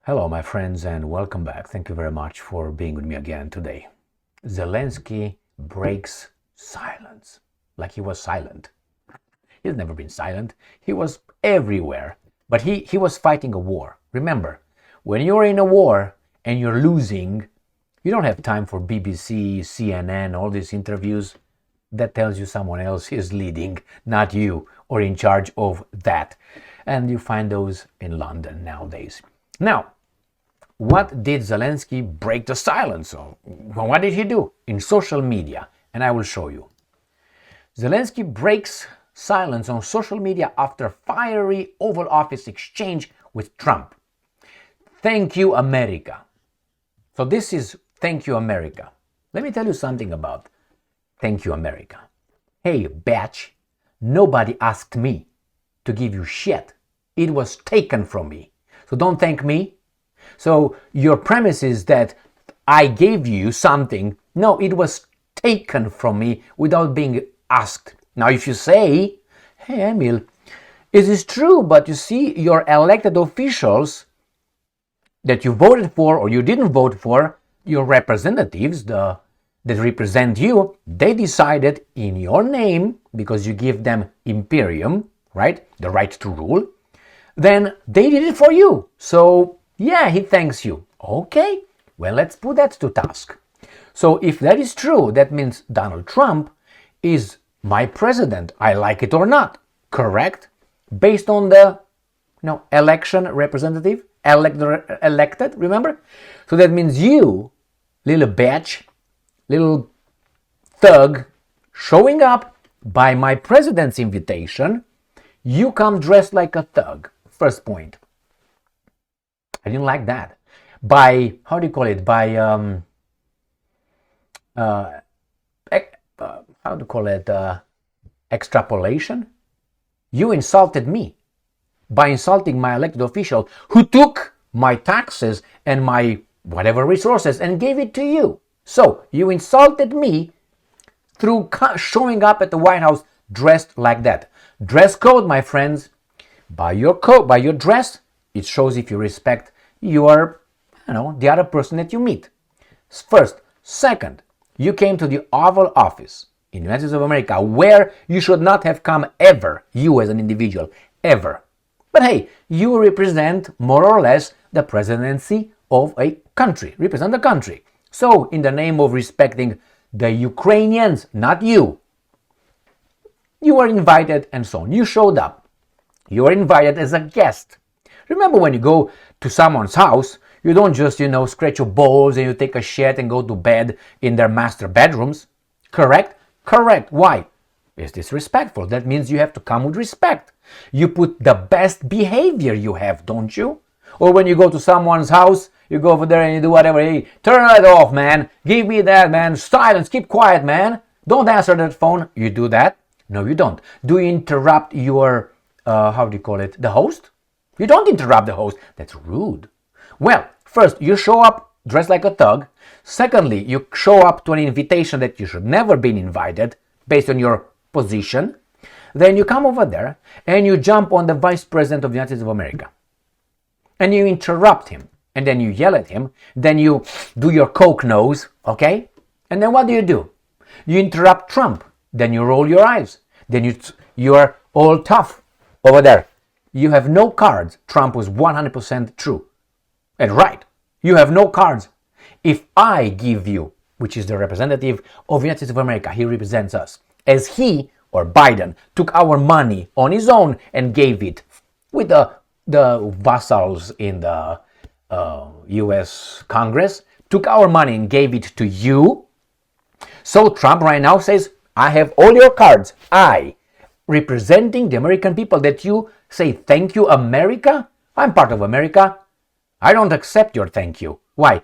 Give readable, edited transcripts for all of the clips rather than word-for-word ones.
Hello, my friends, and welcome back. Thank you very much for being with me again today. Zelensky breaks silence, like he was silent. He's never been silent. He was everywhere, but he was fighting a war. Remember, when you're in a war and you're losing, you don't have time for BBC, CNN, all these interviews. That tells you someone else is leading, not you, or in charge of that. And you find those in London nowadays. Now, what did Zelensky break the silence on? What did he do? In social media, and I will show you. Zelensky breaks silence on social media after fiery Oval Office exchange with Trump. Thank you, America. So this is thank you, America. Let me tell you something about thank you, America. Hey, batch, nobody asked me to give you shit. It was taken from me. So don't thank me. So your premise is that I gave you something. No, it was taken from me without being asked. Now, if you say, hey, Emil, it is true, but you see, your elected officials that you voted for or you didn't vote for, your representatives that represent you, they decided in your name, because you give them imperium, right, the right to rule, then they did it for you. So yeah, he thanks you. Okay, well, let's put that to task. So if that is true, that means Donald Trump is my president, I like it or not, correct? Based on the election representative, elected, remember? So that means you, little bitch, little thug, showing up by my president's invitation, you come dressed like a thug. First point. I didn't like that. By, how do you call it? By, extrapolation? You insulted me by insulting my elected official who took my taxes and my whatever resources and gave it to you. So you insulted me through showing up at the White House dressed like that. Dress code, my friends. By your coat, by your dress, it shows if you respect your, the other person that you meet. First. Second, you came to the Oval Office in the United States of America where you should not have come ever, you as an individual, ever. But hey, you represent more or less the presidency of a country, represent the country. So, in the name of respecting the Ukrainians, not you, you were invited and so on. You showed up. You were invited as a guest. Remember when you go to someone's house, you don't just, scratch your balls and you take a shit and go to bed in their master bedrooms. Correct? Correct. Why? It's disrespectful. That means you have to come with respect. You put the best behavior you have, don't you? Or when you go to someone's house, you go over there and you do whatever. Hey, turn it off, man. Give me that, man. Silence. Keep quiet, man. Don't answer that phone. You do that? No, you don't. Do you interrupt your, the host? You don't interrupt the host. That's rude. Well, first, you show up dressed like a thug. Secondly, you show up to an invitation that you should never been invited based on your position. Then you come over there and you jump on the Vice President of the United States of America. And you interrupt him. And then you yell at him. Then you do your coke nose, okay? And then what do? You interrupt Trump. Then you roll your eyes. Then you're all tough over there. You have no cards. Trump was 100% true. And right, you have no cards. If I give you, which is the representative of the United States of America, he represents us, as he or Biden took our money on his own and gave it with the vassals in the U.S. Congress, took our money and gave it to you. So Trump right now says, I have all your cards. I, representing the American people, that you say, thank you, America. I'm part of America. I don't accept your thank you. Why?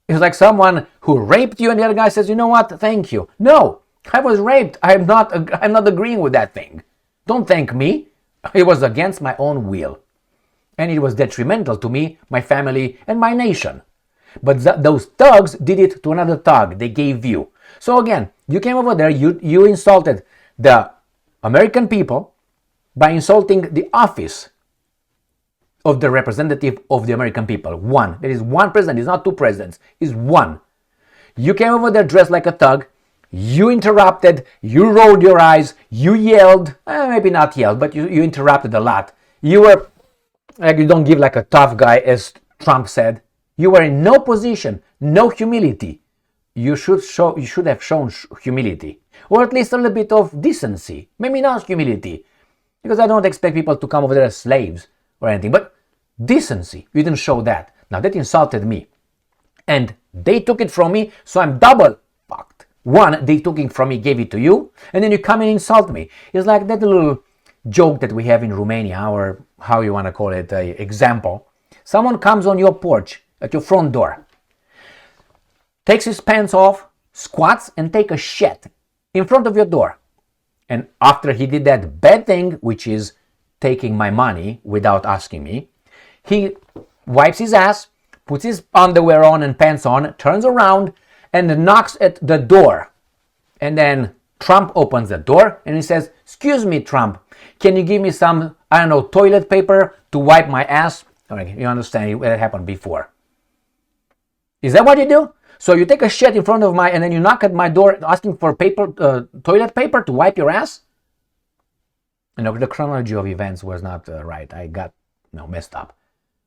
It's like someone who raped you and the other guy says, you know what, thank you. No, I was raped. I'm not agreeing with that thing. Don't thank me. It was against my own will. And it was detrimental to me, my family, and my nation. But those thugs did it to another thug. They gave you. So again, you came over there, you insulted the American people by insulting the office of the representative of the American people. One. There is one president. It's not two presidents. It's one. You came over there dressed like a thug. You interrupted. You rolled your eyes. You yelled. Maybe not yelled, but you interrupted a lot. You were like, you don't give like a tough guy, as Trump said. You were in no position, no humility. You should have shown humility, or at least a little bit of decency. Maybe not humility, because I don't expect people to come over there as slaves or anything, but decency. You didn't show that. Now that insulted me, and they took it from me, so I'm double fucked. One, they took it from me, gave it to you, and then you come and insult me. It's like that little joke that we have in Romania, or how you want to call it, example. Someone comes on your porch at your front door, takes his pants off, squats, and take a shit in front of your door. And after he did that bad thing, which is taking my money without asking me, he wipes his ass, puts his underwear on and pants on, turns around, and knocks at the door. And then Trump opens the door and he says, "Excuse me, Trump, can you give me some, toilet paper to wipe my ass?" You understand, it happened before. Is that what you do? So you take a shit in front of and then you knock at my door asking for toilet paper to wipe your ass? The chronology of events was not right. I got messed up.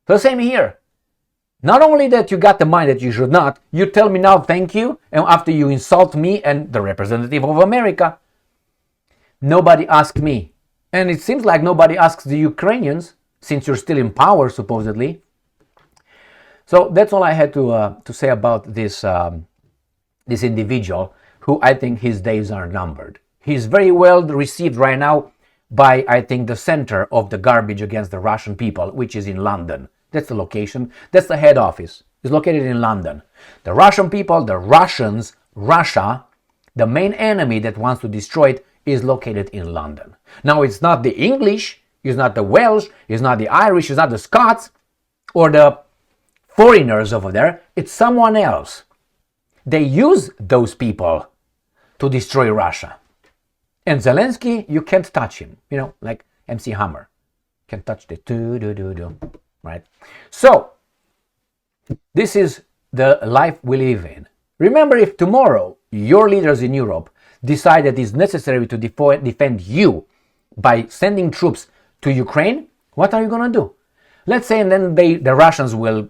So same here. Not only that you got the money that you should not, you tell me now thank you, and after you insult me and the representative of America. Nobody asked me. And it seems like nobody asks the Ukrainians, since you're still in power, supposedly. So that's all I had to say about this individual, who I think his days are numbered. He's very well received right now by, I think, the center of the garbage against the Russian people, which is in London. That's the location. That's the head office. It's located in London. The Russian people, the Russians, Russia, the main enemy that wants to destroy it, is located in London. Now, it's not the English, it's not the Welsh, it's not the Irish, it's not the Scots, or the foreigners over there. It's someone else. They use those people to destroy Russia. And Zelensky, you can't touch him. Like MC Hammer. Can't touch the do. Right? So, this is the life we live in. Remember, if tomorrow your leaders in Europe decide that it's necessary to defend you by sending troops to Ukraine, what are you going to do? Let's say, and then the Russians will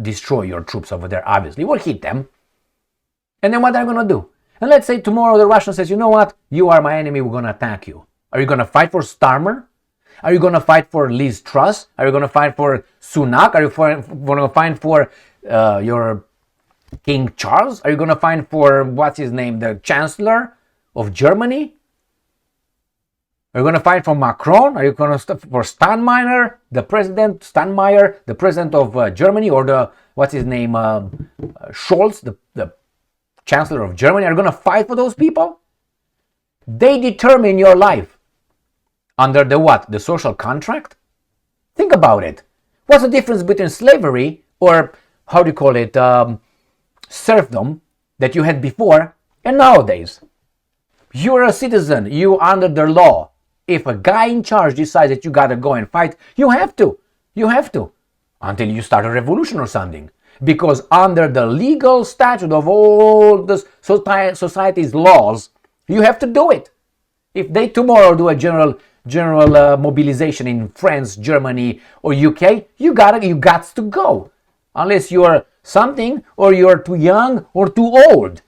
destroy your troops over there, obviously. We'll hit them. And then what are you going to do? And let's say tomorrow the Russian says, you know what? You are my enemy, we're going to attack you. Are you going to fight for Starmer? Are you going to fight for Liz Truss? Are you going to fight for Sunak? Are you going to fight for your King Charles? Are you going to fight for, what's his name, the Chancellor of Germany? Are you going to fight for Macron? Are you going to for Steinmeier, the president of Germany, or the, what's his name, Scholz, the Chancellor of Germany? Are you going to fight for those people? They determine your life. Under the what? The social contract? Think about it. What's the difference between slavery, or how do you call it, serfdom, that you had before, and nowadays? You're a citizen. You under the law. If a guy in charge decides that you gotta go and fight, you have to. You have to. Until you start a revolution or something. Because under the legal statute of all the society's laws, you have to do it. If they tomorrow do a general mobilization in France, Germany, or UK, you got to go. Unless you're something, or you're too young or too old.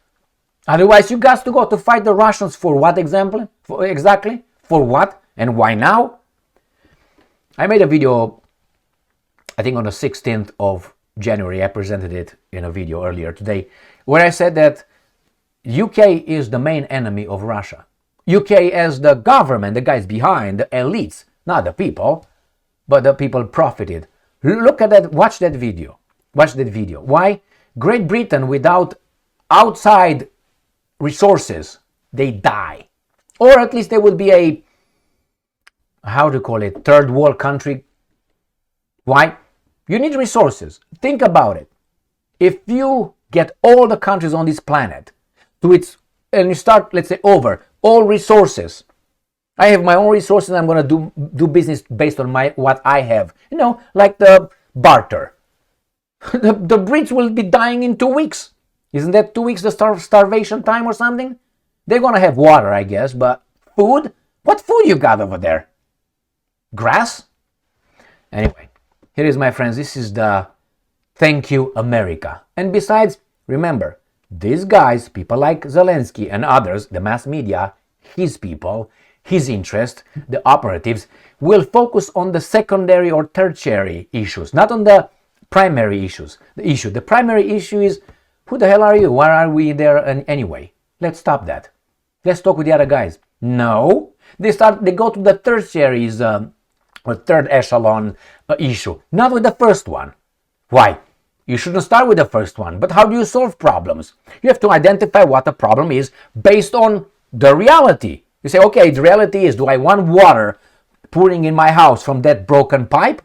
Otherwise, you got to go to fight the Russians for what exactly? For what? And why now? I made a video, I think on the 16th of January. I presented it in a video earlier today, where I said that UK is the main enemy of Russia. UK as the government, the guys behind, the elites, not the people, but the people profited. Look at that, watch that video. Why? Great Britain, without outside resources, they die. Or at least they will be a, third world country. Why? You need resources. Think about it. If you get all the countries on this planet to its, and you start, let's say, over all resources, I have my own resources. I'm going to do business based on what I have. Like the barter. The Brits will be dying in 2 weeks. Isn't that 2 weeks the starvation time or something? They're going to have water, I guess, but food? What food you got over there? Grass? Anyway, here is, my friends, this is the Thank You America. And besides, remember, these guys, people like Zelensky and others, the mass media, his people, his interest, the operatives, will focus on the secondary or tertiary issues, not on the primary issues. The primary issue is, who the hell are you? Why are we there anyway? Let's stop that. Let's talk with the other guys. No, they go to the tertiaries or third echelon issue, not with the first one. Why? You shouldn't start with the first one. But how do you solve problems? You have to identify what the problem is based on the reality. You say, okay, the reality is, do I want water pouring in my house from that broken pipe?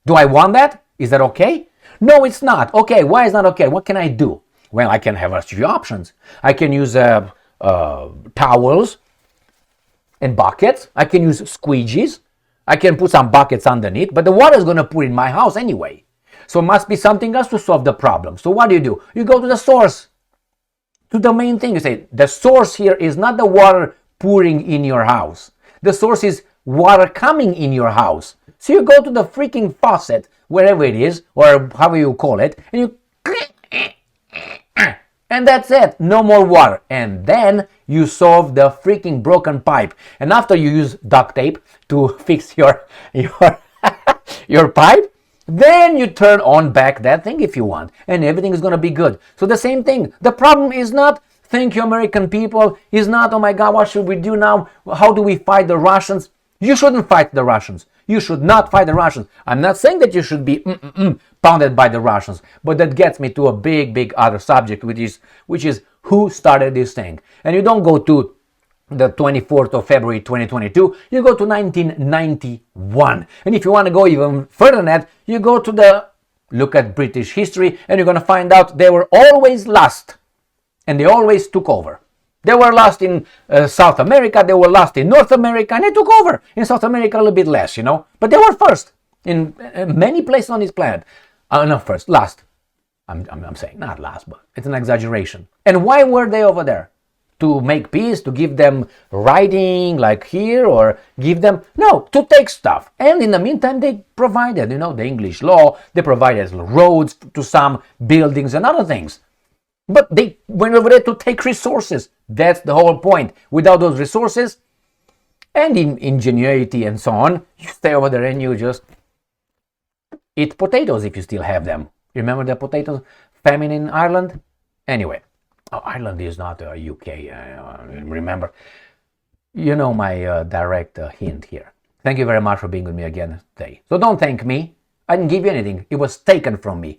Do I want that? Is that okay? No, it's not. Okay, why is not okay? What can I do? Well, I can have a few options. I can use towels and buckets. I can use squeegees. I can put some buckets underneath, but the water is going to pour in my house anyway. So it must be something else to solve the problem. So what do? You go to the source, to the main thing. You say, the source here is not the water pouring in your house. The source is water coming in your house. So you go to the freaking faucet, wherever it is, or however you call it, and you and that's it. No more water. And then you solve the freaking broken pipe. And after you use duct tape to fix your your pipe, then you turn on back that thing if you want, and everything is going to be good. So the same thing. The problem is not, thank you American people, is not, oh my God, what should we do now? How do we fight the Russians? You shouldn't fight the Russians. You should not fight the Russians. I'm not saying that you should be pounded by the Russians, but that gets me to a big other subject, which is who started this thing. And you don't go to the 24th of February 2022, you go to 1991. And if you want to go even further than that, you go to look at British history, and you're going to find out they were always last, and they always took over. They were lost in South America, they were lost in North America, and they took over. In South America, a little bit less, But they were first in many places on this planet. Not first, last. I'm saying not last, but it's an exaggeration. And why were they over there? To make peace, to give them writing like here, or give them... No, to take stuff. And in the meantime, they provided, the English law, they provided roads to some buildings and other things. But they went over there to take resources. That's the whole point. Without those resources and ingenuity and so on, you stay over there and you just eat potatoes if you still have them. Remember the potato famine in Ireland? Anyway, Ireland is not UK. Remember, my direct hint here. Thank you very much for being with me again today. So don't thank me. I didn't give you anything. It was taken from me.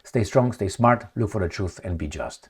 Stay strong, stay smart, look for the truth, and be just.